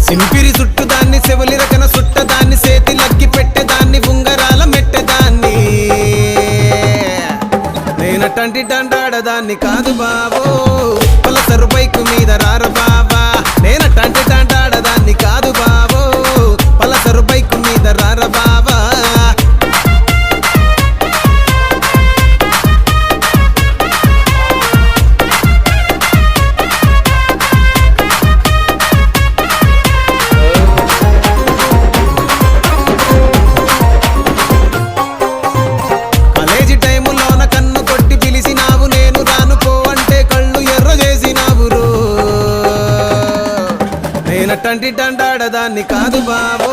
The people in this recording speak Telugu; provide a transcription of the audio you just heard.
సింపిరి చుట్టుదాన్ని సెవలి రకన సుట్టదాన్ని సేతి లగ్గి పెట్టేదాన్ని ఉంగరాల మెట్టేదాన్ని నేనటంటి డండాడదాన్ని కాదు బాబో పలసరు బైకు మీద రార బాబా నేనటంటి డండాడదాన్ని కాదు బాబో పలసరు బైకు మీద రార బాబా నేనటంటి డండాడదాన్ని కాదు బాబో